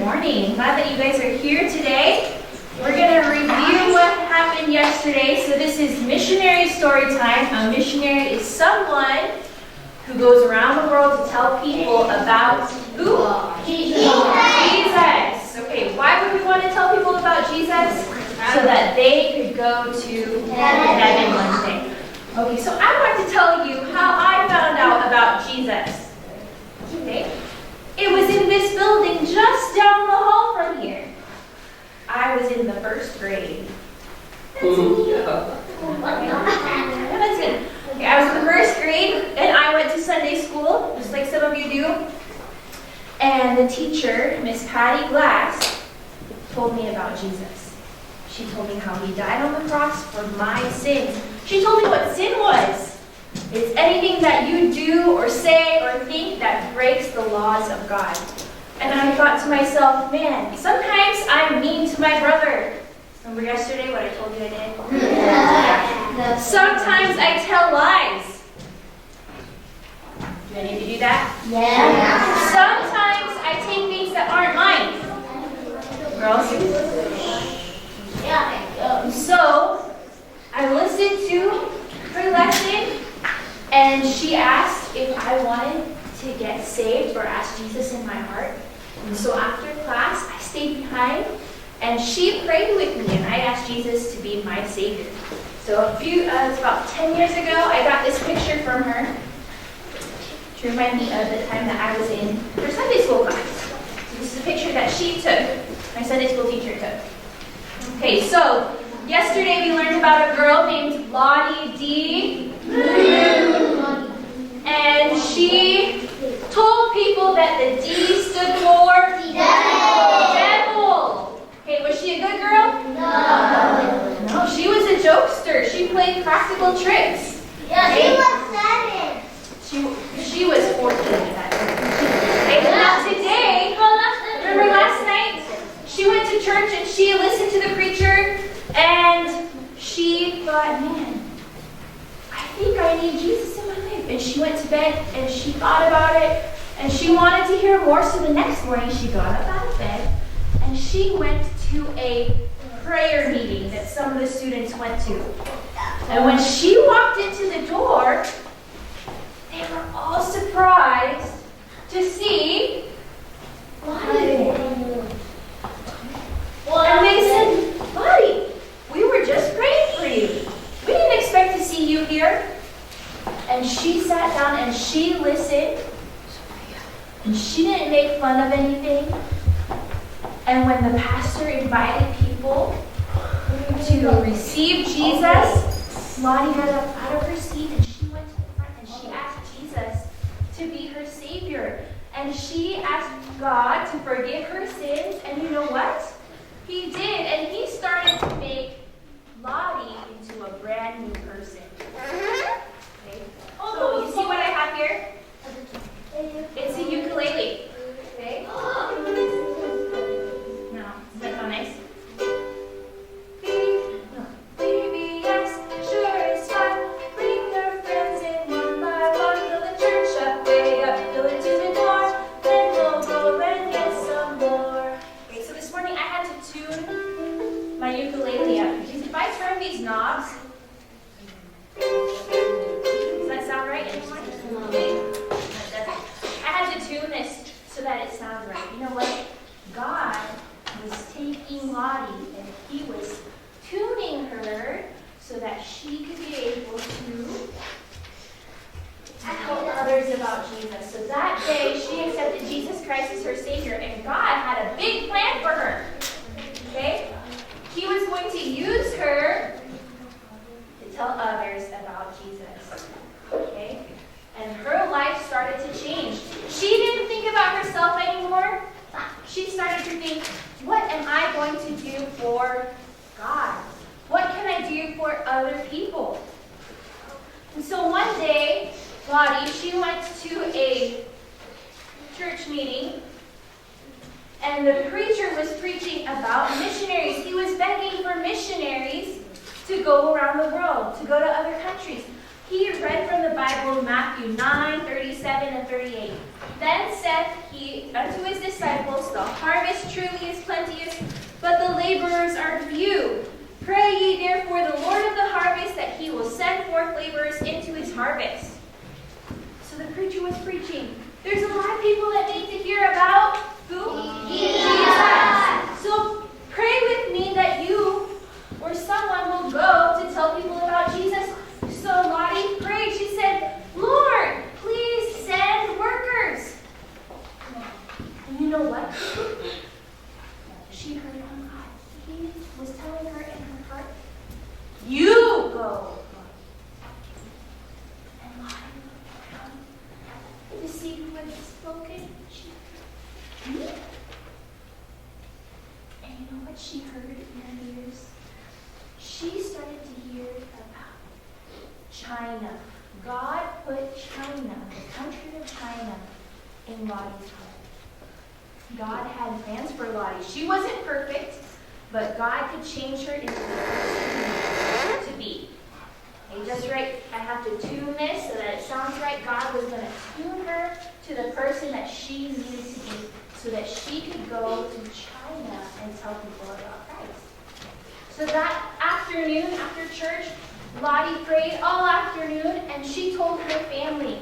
morning. Glad that you guys are here today. We're going to review what happened yesterday. So this is Missionary Story time. A missionary is someone who goes around the world to tell people about who? Jesus. Okay, why would we want to tell people about Jesus? So that they could go to heaven one day. Okay, so I want to tell you how I found out about Jesus. Okay? It was in this building just down the hall from here. I was in the first grade. That's good. Okay, I was in the first grade, and I went to Sunday school, just like some of you do. And the teacher, Miss Patty Glass, told me about Jesus. She told me how he died on the cross for my sins. She told me what sin was. It's anything that you do or say or think that breaks the laws of God. And I thought to myself, man, sometimes I'm mean to my brother. Remember yesterday what I told you I did? Yeah. Sometimes I tell lies. Do I need to do that? Yeah. Sometimes I take things that aren't mine. Girls? So, I listened to her lesson, and she asked if I wanted to get saved or ask Jesus in my heart. And so after class, I stayed behind, and she prayed with me, and I asked Jesus to be my Savior. So it's about 10 years ago, I got this picture from her to remind me of the time that I was in her Sunday school class. So this is a picture that she took, my Sunday school teacher took. Okay, so yesterday we learned about a girl named Lottie D. And she told people that the D stood for devil. Okay, was she a good girl? No, she was a jokester. She played practical tricks. Yeah, she was 7. She was 14 at that time. Okay, now today, remember last night? She went to church and she listened to the preacher and she thought, man, I think I need Jesus in my life. And she went to bed and she thought about it and she wanted to hear more. So the next morning she got up out of bed and she went to a prayer meeting that some of the students went to. And when she walked into the door, they were all surprised to see Lottie. And they said, Lottie, we were just praying for you. We didn't expect to see you here. And she sat down and she listened. And she didn't make fun of anything. And when the pastor invited people to receive Jesus, Lottie got up out of her seat and she went to the front and she asked Jesus to be her Savior. And she asked God to forgive her sins. And you know what? He did, and he started to make Lottie into a brand new person. Okay. So you see what I have here? It's a ukulele. Okay. Now, does that sound nice? VBS sure is fun. Bring your friends in one by one. Fill the church up, way up, fill it to the door. Then we'll go and get some more. Okay, so this morning I had to tune my ukulele up. Because if I turn these knobs, does that sound right anymore? I had to tune this so that it sounds right. You know what? God was taking Lottie and he was tuning her so that she could be able to tell others about Jesus. So that day she accepted Jesus Christ as her Savior and God had a big plan for her. Okay? He was going to use her to tell others about Jesus. Okay? And her life started to change. She didn't think about herself anymore. She started to think, what am I going to do for God? What can I do for other people? And so one day, Lottie, she went to a church meeting, and the preacher was preaching about missionaries. He was begging for missionaries to go around the world, to go to other countries. He read from the Bible Matthew 9:37 and 38. Then said he unto his disciples, the harvest truly laborers are few. Pray ye therefore the Lord of the harvest that he will send forth laborers into his harvest. So the preacher was preaching. There's a lot of people that need to hear about who? Jesus. So pray with me that you or someone will go to tell people about Jesus. So Lottie prayed. She said, Lord, please send workers. And you know what? She heard from God. He was telling her in her heart, you go. And Lottie to see who had spoken. Me? And you know what she heard in her ears? She started to hear about China. God put China, the country of China, in Lottie's heart. God had plans for Lottie. She wasn't perfect, but God could change her into the person she needed to be. Okay, just right, I have to tune this so that it sounds right. God was going to tune her to the person that she needed to be so that she could go to China and tell people about Christ. So that afternoon, after church, Lottie prayed all afternoon and she told her family.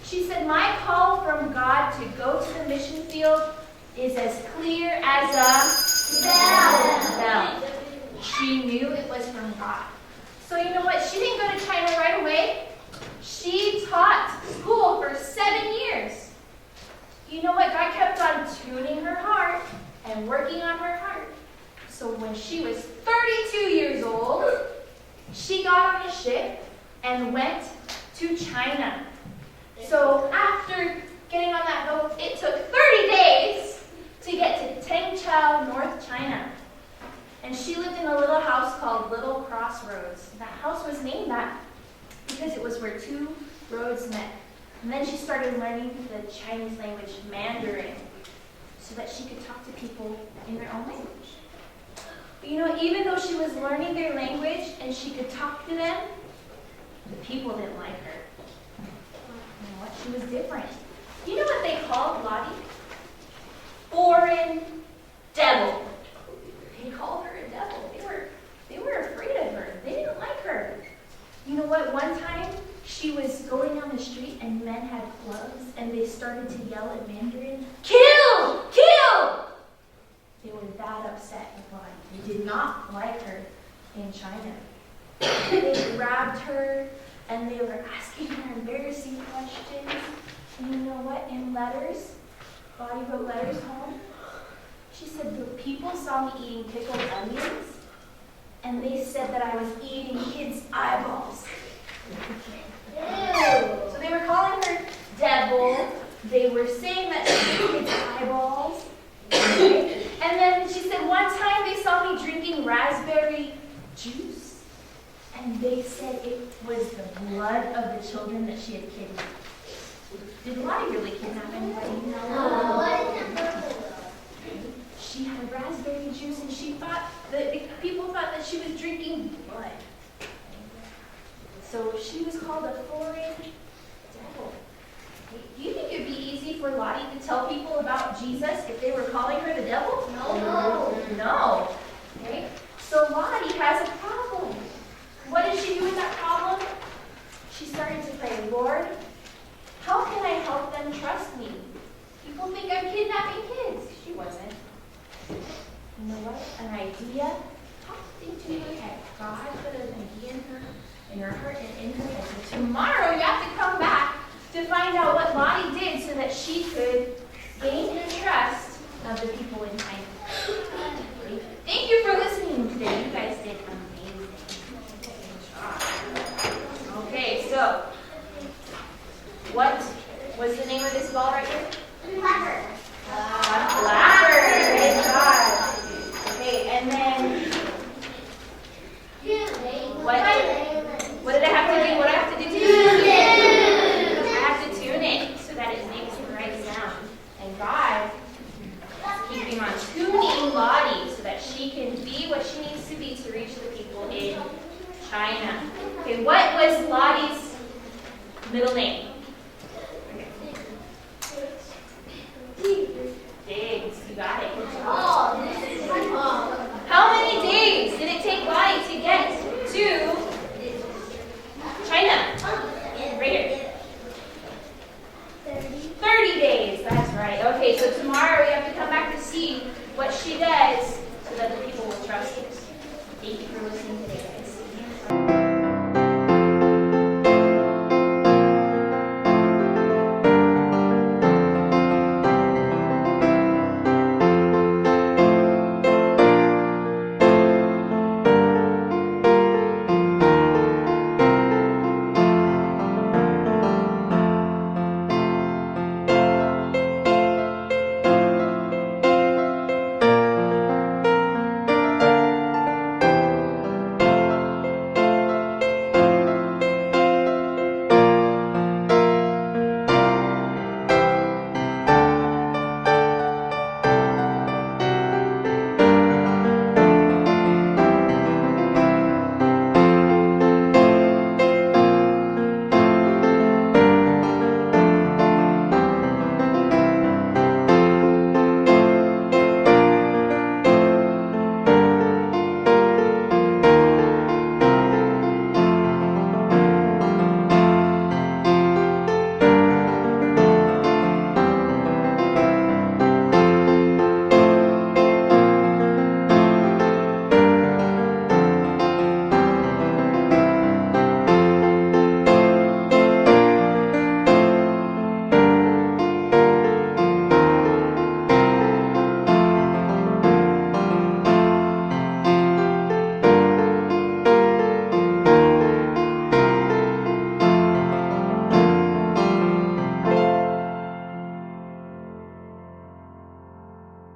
She said, my call from God to go to the mission field is as clear as a bell. She knew it was from God. So you know what? She didn't go to China right away. She taught school for 7 years. You know what? God kept on tuning her heart and working on her heart. So when she was 32 years old, she got on a ship and went to China. So after getting on that boat, it took 30 days to get to Tengchao, North China. And she lived in a little house called Little Crossroads. That house was named that because it was where two roads met. And then she started learning the Chinese language, Mandarin, so that she could talk to people in their own language. But you know, even though she was learning their language and she could talk to them, the people didn't like her. You know what? She was different. You know what they called Lottie? Foreign devil. They called her a devil. They were afraid of her. They didn't like her. You know what? One time she was going down the street and men had clubs and they started to yell at Mandarin, "Kill! Kill!" They were that upset with Lottie. They did not like her in China. They grabbed her and they were asking her embarrassing questions. And you know what? In letters, Lottie wrote letters home. She said, the people saw me eating pickled onions, and they said that I was eating kids' eyeballs. Ew. So they were calling her devil. They were saying that she ate kids' eyeballs. Okay? And then she said one time they saw me drinking raspberry juice, and they said it was the blood of the children that she had kidnapped. Did Lottie really kidnap anybody? No. She had raspberry juice, and she thought that people thought that she was drinking blood. So she was called a foreign devil. Do you think it'd be easy for Lottie to tell people about Jesus if they were calling her the devil? No. Okay. So Lottie has a problem. What did she do with that problem? She started to pray, Lord, how can I help them trust me? People think I'm kidnapping kids. She wasn't. You know what? An idea popped into her head. God put an idea in her heart and in her head. So tomorrow you have to come back to find out what Lottie did so that she could gain the trust of the people in China. Thank you for listening today. You guys did amazing. Okay, so what was the name of this ball right here? Clapper. Clapper. Great job. Okay, and then what did I have to do? What do I have to do to tune it? I have to tune it so that it makes the right sound. And God is keeping on tuning Lottie so that she can be what she needs to be to reach the people in China. Okay, what was Lottie's middle name? Diggs, you got it. Good job. see what she does so that the people will trust her. Thank you for listening today.